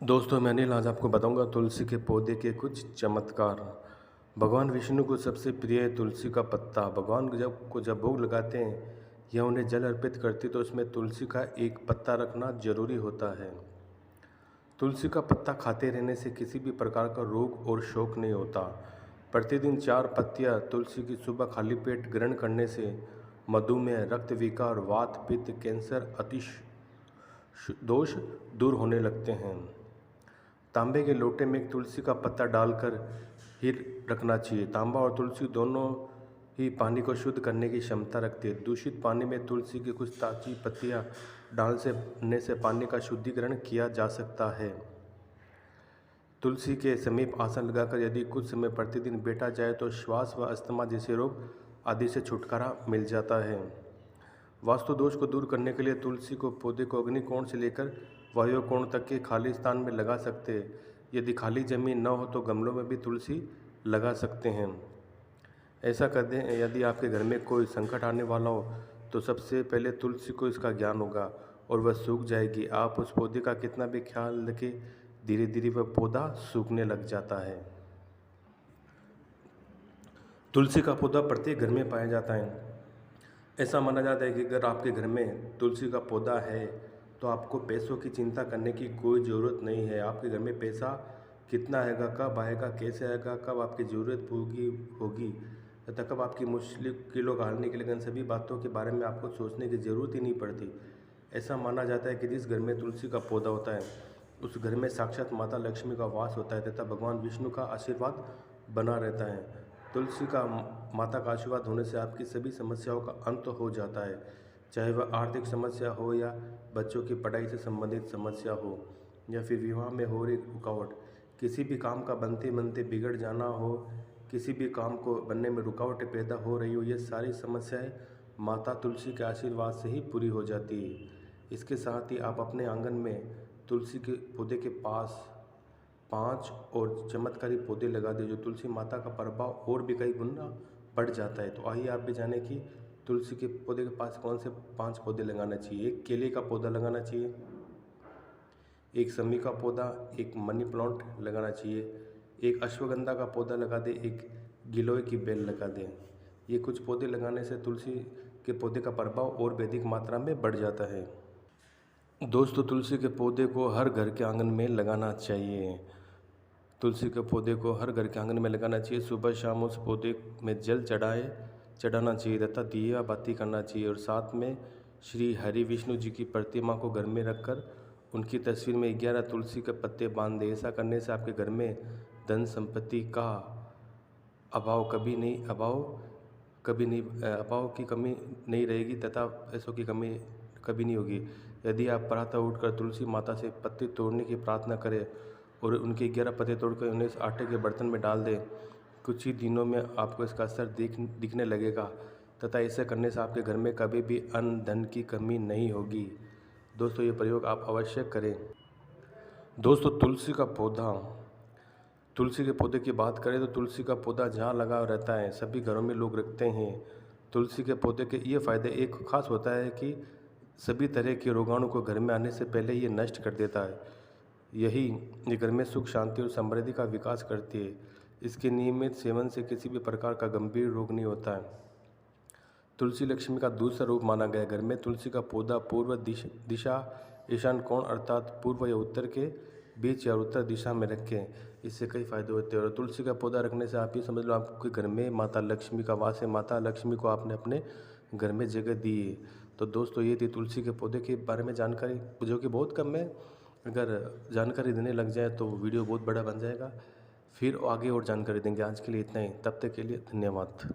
दोस्तों मैं अनिल आज आपको बताऊंगा तुलसी के पौधे के कुछ चमत्कार। भगवान विष्णु को सबसे प्रिय है तुलसी का पत्ता। भगवान जब भोग लगाते हैं या उन्हें जल अर्पित करते तो उसमें तुलसी का एक पत्ता रखना जरूरी होता है। तुलसी का पत्ता खाते रहने से किसी भी प्रकार का रोग और शोक नहीं होता। प्रतिदिन 4 पत्तियां तुलसी की सुबह खाली पेट ग्रहण करने से मधुमेह, रक्त विकार, वात, पित्त, कैंसर, दोष दूर होने लगते हैं। तांबे के लोटे में एक तुलसी का पत्ता डालकर ही रखना चाहिए। तांबा और तुलसी दोनों ही पानी को शुद्ध करने की क्षमता रखते हैं। दूषित पानी में तुलसी की कुछ ताज़ी पत्तियां डालने से पानी का शुद्धिकरण किया जा सकता है। तुलसी के समीप आसन लगाकर यदि कुछ समय प्रतिदिन बैठा जाए तो श्वास व अस्थमा जैसे रोग आदि से छुटकारा मिल जाता है। वास्तु दोष को दूर करने के लिए तुलसी को पौधे को अग्निकोण से लेकर वायु कोण तक के खाली स्थान में लगा सकते हैं। यदि खाली जमीन न हो तो गमलों में भी तुलसी लगा सकते हैं। ऐसा कर दें यदि आपके घर में कोई संकट आने वाला हो तो सबसे पहले तुलसी को इसका ज्ञान होगा और वह सूख जाएगी। आप उस पौधे का कितना भी ख्याल रखें, धीरे धीरे वह पौधा सूखने लग जाता है। तुलसी का पौधा प्रत्येक घर में पाया जाता है। ऐसा माना जाता है कि अगर आपके घर में तुलसी का पौधा है तो आपको पैसों की चिंता करने की कोई ज़रूरत नहीं है। आपके घर में पैसा कितना आएगा, कब आएगा, कैसे आएगा, कब आपकी ज़रूरत होगी तथा कब आपकी मुश्किलों का हल निकलेगा, इन सभी बातों के बारे में आपको सोचने की ज़रूरत ही नहीं पड़ती। ऐसा माना जाता है कि जिस घर में तुलसी का पौधा होता है उस घर में साक्षात माता लक्ष्मी का वास होता है तथा भगवान विष्णु का आशीर्वाद बना रहता है। तुलसी का माता का आशीर्वाद होने से आपकी सभी समस्याओं का अंत हो जाता है, चाहे वह आर्थिक समस्या हो या बच्चों की पढ़ाई से संबंधित समस्या हो या फिर विवाह में हो रही रुकावट, किसी भी काम का बनते बनते बिगड़ जाना हो, किसी भी काम को बनने में रुकावटें पैदा हो रही हो, ये सारी समस्याएं माता तुलसी के आशीर्वाद से ही पूरी हो जाती है। इसके साथ ही आप अपने आंगन में तुलसी के पौधे के पास 5 और चमत्कारी पौधे लगा दें, जो तुलसी माता का प्रभाव और भी कई गुना बढ़ जाता है। तो आइए आप भी जानें कि तुलसी के पौधे के पास कौन से 5 पौधे लगाना चाहिए। एक केले का पौधा लगाना चाहिए, एक समी का पौधा, एक मनी प्लांट लगाना चाहिए, एक अश्वगंधा का पौधा लगा दें, एक गिलोय की बेल लगा दें। ये कुछ पौधे लगाने से तुलसी के पौधे का प्रभाव और भी अधिक मात्रा में बढ़ जाता है। दोस्तों तुलसी के पौधे को हर घर के आंगन में लगाना चाहिए। तुलसी के पौधे को हर घर के आंगन में लगाना चाहिए। सुबह शाम उस पौधे में जल चढ़ाना चाहिए तथा दिया बाती करना चाहिए और साथ में श्री हरि विष्णु जी की प्रतिमा को घर में रखकर उनकी तस्वीर में 11 तुलसी के पत्ते बांध दें। ऐसा करने से आपके घर में धन संपत्ति का अभाव की कमी नहीं रहेगी तथा पैसों की कमी कभी नहीं होगी। यदि आप प्रातः उठकर तुलसी माता से पत्ते तोड़ने की प्रार्थना करें और उनके 11 पत्ते तोड़कर उन्हें आटे के बर्तन में डाल दें, कुछ ही दिनों में आपको इसका असर दिखने लगेगा तथा ऐसा करने से आपके घर में कभी भी अन्न धन की कमी नहीं होगी। दोस्तों ये प्रयोग आप अवश्य करें। दोस्तों तुलसी के पौधे की बात करें तो तुलसी का पौधा जहाँ लगा रहता है सभी घरों में लोग रखते हैं। तुलसी के पौधे के ये फ़ायदे एक खास होता है कि सभी तरह के रोगाणु को घर में आने से पहले ये नष्ट कर देता है। ये घर में सुख, शांति और समृद्धि का विकास करती है। इसके नियमित सेवन से किसी भी प्रकार का गंभीर रोग नहीं होता है। तुलसी लक्ष्मी का दूसरा रूप माना गया। घर में तुलसी का पौधा पूर्व दिशा ईशान कोण अर्थात पूर्व या उत्तर के बीच या उत्तर दिशा में रखें। इससे कई फायदे होते हैं और तुलसी का पौधा रखने से आप ये समझ लो आपके घर में माता लक्ष्मी का वास है। माता लक्ष्मी को आपने अपने घर में जगह दी है। तो दोस्तों ये थी तुलसी के पौधे के बारे में जानकारी, जो कि बहुत कम है। अगर जानकारी देने लग जाए तो वीडियो बहुत बड़ा बन जाएगा। फिर आगे और जानकारी देंगे। आज के लिए इतना ही, तब तक के लिए धन्यवाद।